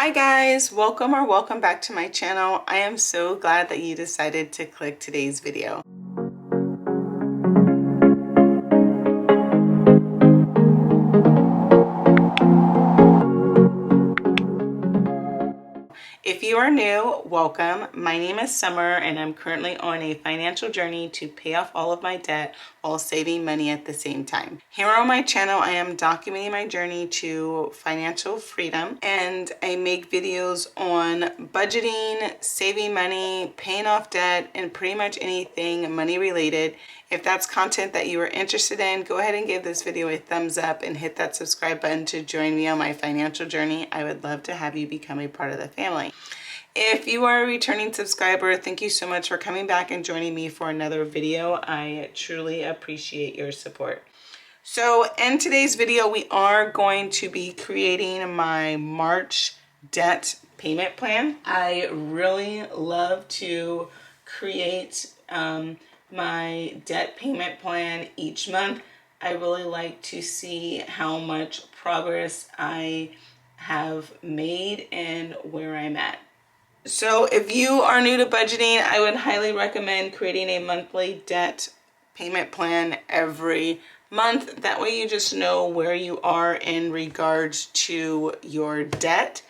Hi guys, welcome or welcome back to my channel. I am so glad that you decided to click today's video. If you are new, welcome. My name is Summer and I'm currently on a financial journey to pay off all of my debt while saving money at the same time. Here on my channel, I am documenting my journey to financial freedom, and I make videos on budgeting, saving money, paying off debt, and pretty much anything money related. If that's content that you are interested in, go ahead and give this video a thumbs up and hit that subscribe button to join me on my financial journey. I would love to have you become a part of the family. If you are a returning subscriber, thank you so much for coming back and joining me for another video. I truly appreciate your support. So in today's video, we are going to be creating my March debt payment plan. I really love to create my debt payment plan each month. I really like to see how much progress I have made and where I'm at. So if you are new to budgeting, I would highly recommend creating a monthly debt payment plan every month. That way you just know where you are in regards to your debt.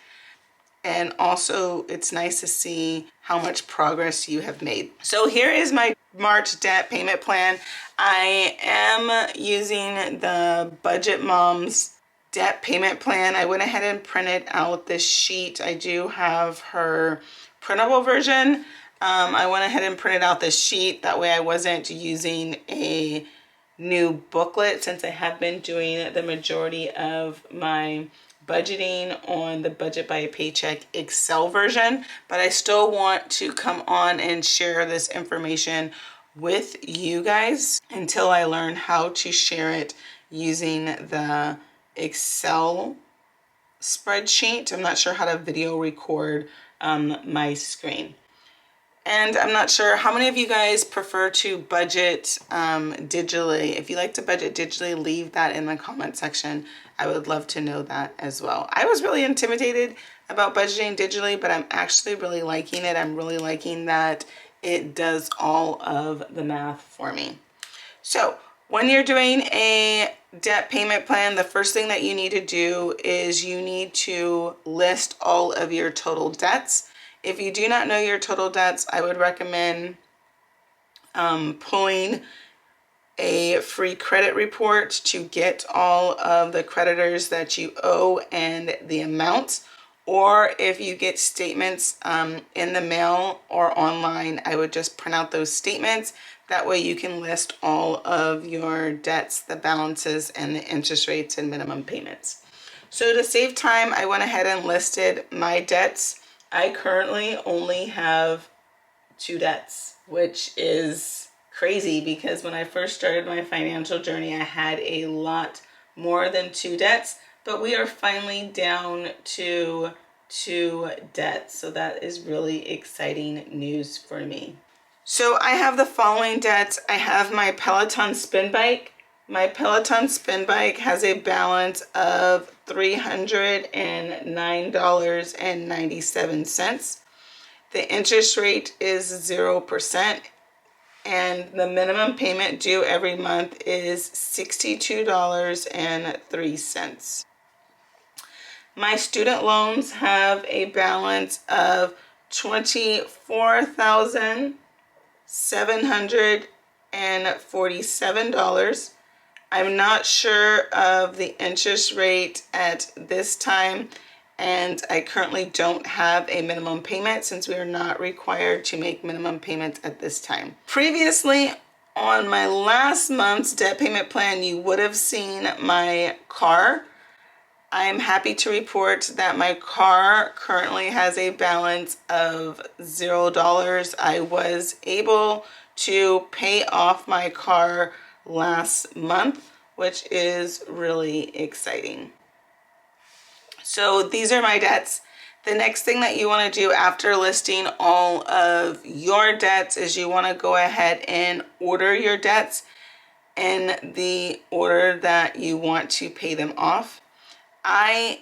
And also it's nice to see how much progress you have made. So here is my March debt payment plan. I am using the Budget Moms debt payment plan. I went ahead and printed out this sheet. I do have her printable version. I went ahead and printed out this sheet. That way I wasn't using a new booklet, since I have been doing the majority of my budgeting on the Budget by a Paycheck Excel version, but I still want to come on and share this information with you guys until I learn how to share it using the Excel spreadsheet. I'm not sure how to video record my screen. And I'm not sure how many of you guys prefer to budget digitally. If you like to budget digitally, leave that in the comment section. I would love to know that as well. I was really intimidated about budgeting digitally, but I'm actually really liking it. I'm really liking that it does all of the math for me. So when you're doing a debt payment plan, the first thing that you need to do is you need to list all of your total debts. If you do not know your total debts, I would recommend pulling a free credit report to get all of the creditors that you owe and the amounts. Or if you get statements in the mail or online, I would just print out those statements. That way you can list all of your debts, the balances, and the interest rates and minimum payments. So to save time, I went ahead and listed my debts. I currently only have 2 debts, which is crazy because when I first started my financial journey, I had a lot more than 2 debts, but we are finally down to 2 debts. So that is really exciting news for me. So I have the following debts. I have my Peloton spin bike. My Peloton spin bike has a balance of $309.97. The interest rate is 0%, and the minimum payment due every month is $62.03. My student loans have a balance of $24,747. I'm not sure of the interest rate at this time, and I currently don't have a minimum payment since we are not required to make minimum payments at this time. Previously, on my last month's debt payment plan, you would have seen my car. I'm happy to report that my car currently has a balance of $0. I was able to pay off my car last month, which is really exciting. So these are my debts. The next thing that you want to do after listing all of your debts is you want to go ahead and order your debts in the order that you want to pay them off. I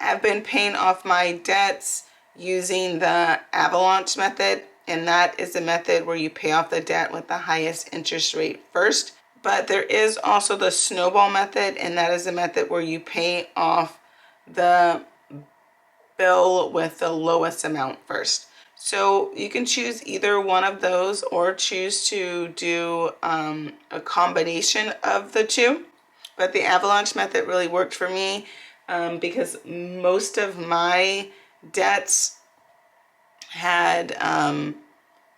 have been paying off my debts using the avalanche method, and that is the method where you pay off the debt with the highest interest rate first. But there is also the snowball method, and that is the method where you pay off the bill with the lowest amount first. So you can choose either one of those or choose to do a combination of the two. But the avalanche method really worked for me because most of my debts had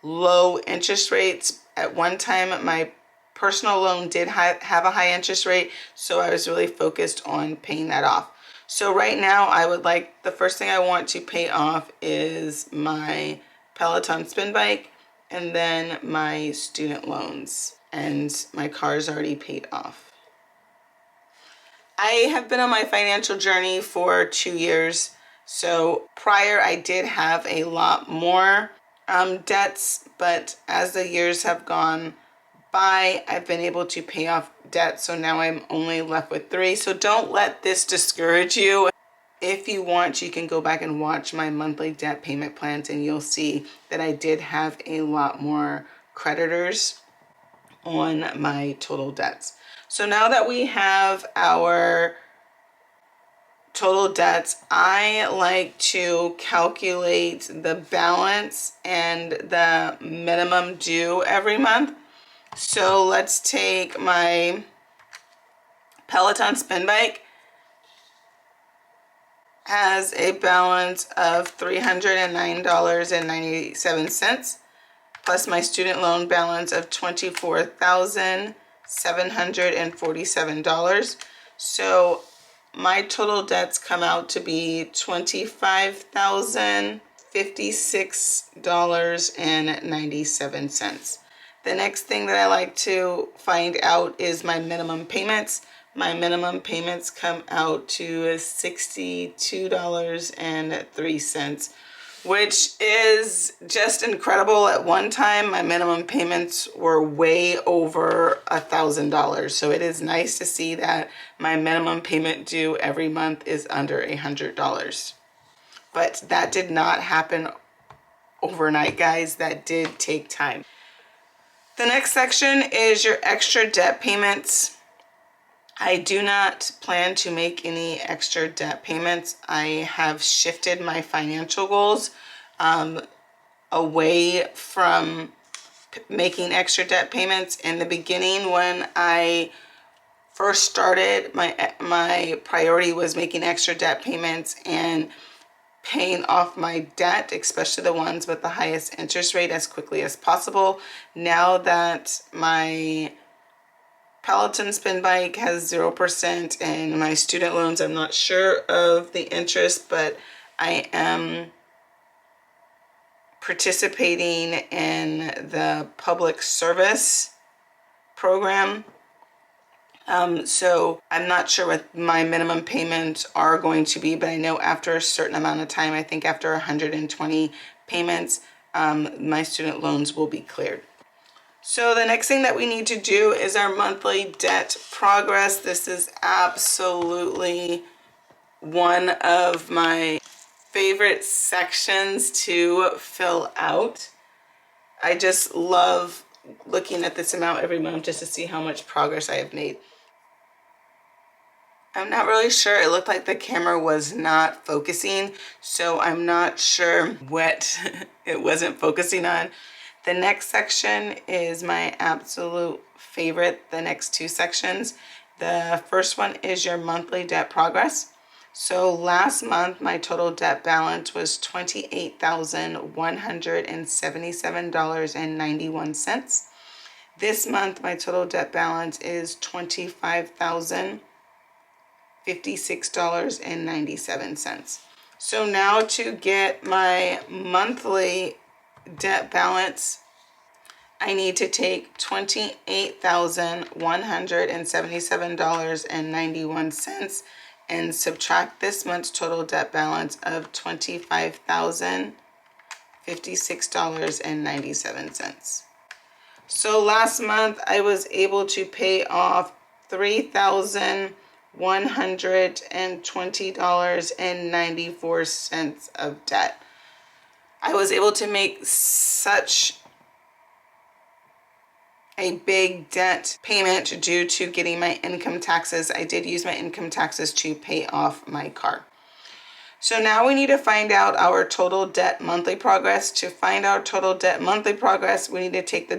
low interest rates. At one time, my personal loan did have a high interest rate, so I was really focused on paying that off. So right now, the first thing I want to pay off is my Peloton spin bike and then my student loans, and my car is already paid off. I have been on my financial journey for 2 years. So prior, I did have a lot more debts, but as the years have gone by, I've been able to pay off debt. So now I'm only left with 3. So don't let this discourage you. If you want, you can go back and watch my monthly debt payment plans, and you'll see that I did have a lot more creditors on my total debts. So now that we have our total debts, I like to calculate the balance and the minimum due every month. So let's take my Peloton spin bike. Has a balance of $309.97 plus my student loan balance of $24,747. So my total debts come out to be $25,056.97. The next thing that I like to find out is my minimum payments. My minimum payments come out to $62.03, which is just incredible. At one time, my minimum payments were way over $1,000. So it is nice to see that my minimum payment due every month is under $100. But that did not happen overnight, guys. That did take time. The next section is your extra debt payments. I do not plan to make any extra debt payments. I have shifted my financial goals away from making extra debt payments. In the beginning, when I first started, my priority was making extra debt payments and paying off my debt, especially the ones with the highest interest rate, as quickly as possible. Now that my Peloton spin bike has 0% and my student loans, I'm not sure of the interest, but I am participating in the public service program. So I'm not sure what my minimum payments are going to be, but I know after a certain amount of time, I think after 120 payments, my student loans will be cleared. So the next thing that we need to do is our monthly debt progress. This is absolutely one of my favorite sections to fill out. I just love looking at this amount every month just to see how much progress I have made. I'm not really sure. It looked like the camera was not focusing, so I'm not sure what it wasn't focusing on. The next section is my absolute favorite, the next 2 sections. The first one is your monthly debt progress. So last month, my total debt balance was $28,177.91. This month, my total debt balance is $25,056.97. So now to get my monthly debt balance, I need to take $28,177.91 and subtract this month's total debt balance of $25,056.97. So last month I was able to pay off $3,100 $120.94 of debt. I was able to make such a big debt payment due to getting my income taxes. I did use my income taxes to pay off my car. So now we need to find out our total debt monthly progress. To find our total debt monthly progress, we need to take the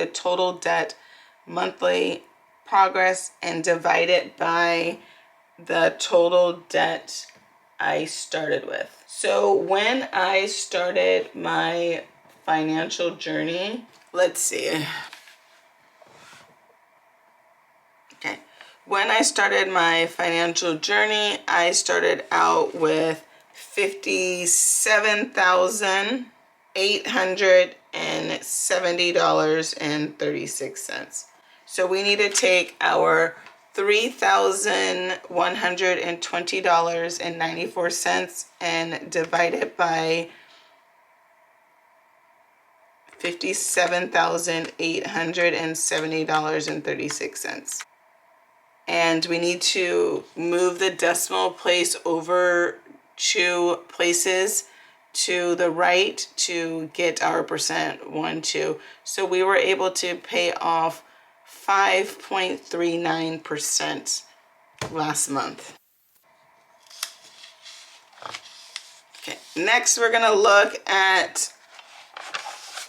total debt monthly progress and divide it by the total debt I started with. So when I started my financial journey, let's see. Okay. When I started my financial journey, I started out with $57,870.36. So we need to take our $3,120.94 and divide it by $57,870.36. And we need to move the decimal place over 2 places to the right to get our %12. So we were able to pay off 5.39% last month. Okay, next we're gonna look at,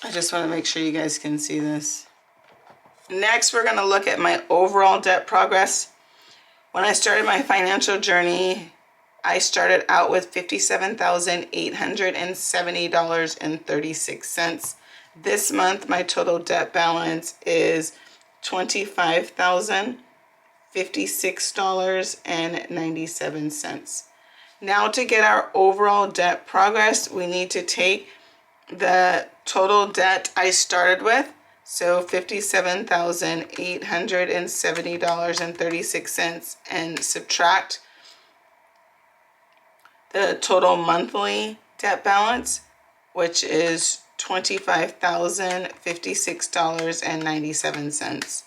I just want to make sure you guys can see this. Next, we're going to look at my overall debt progress. When I started my financial journey, I started out with $57,870.36. This month, my total debt balance is $25,056.97. Now to get our overall debt progress, we need to take the total debt I started with, so $57,870.36, and subtract the total monthly debt balance, which is $25,056.97.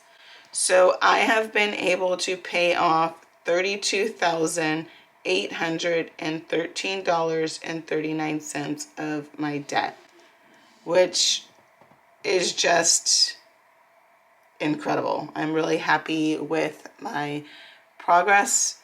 So I have been able to pay off $32,813.39 of my debt, which is just incredible. I'm really happy with my progress,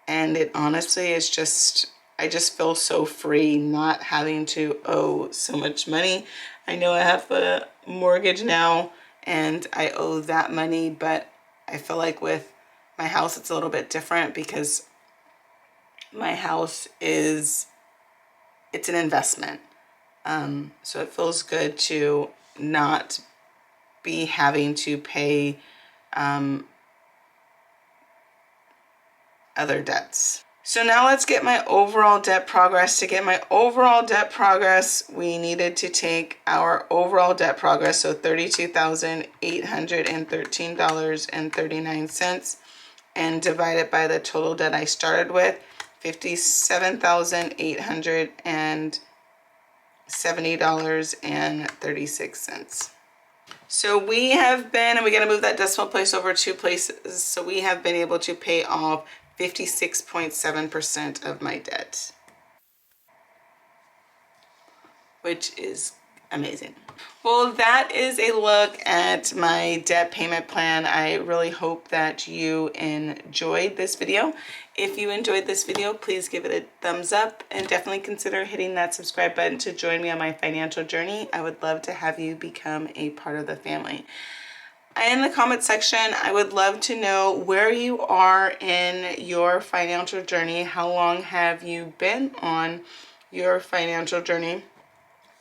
and it honestly is just, I just feel so free not having to owe so much money. I know I have a mortgage now and I owe that money, but I feel like with my house it's a little bit different because my house is, it's an investment. So it feels good to not be having to pay other debts. So now let's get my overall debt progress. To get my overall debt progress, we needed to take our overall debt progress, so $32,813.39, and divide it by the total debt I started with, $57,870.36. So we have been, and we got to move that decimal place over 2 places, so we have been able to pay off 56.7% of my debt, which is amazing. Well, that is a look at my debt payment plan. I really hope that you enjoyed this video. If you enjoyed this video, please give it a thumbs up and definitely consider hitting that subscribe button to join me on my financial journey. I would love to have you become a part of the family. In the comment section, I would love to know where you are in your financial journey. How long have you been on your financial journey,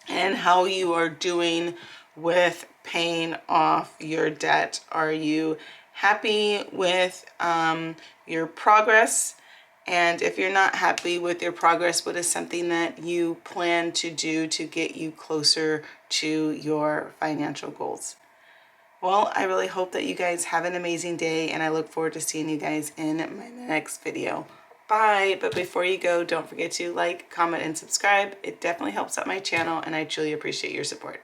and how you are doing with paying off your debt? Are you happy with your progress? And if you're not happy with your progress, what is something that you plan to do to get you closer to your financial goals? Well, I really hope that you guys have an amazing day, and I look forward to seeing you guys in my next video. Bye. But before you go, don't forget to like, comment, and subscribe. It definitely helps out my channel, and I truly appreciate your support.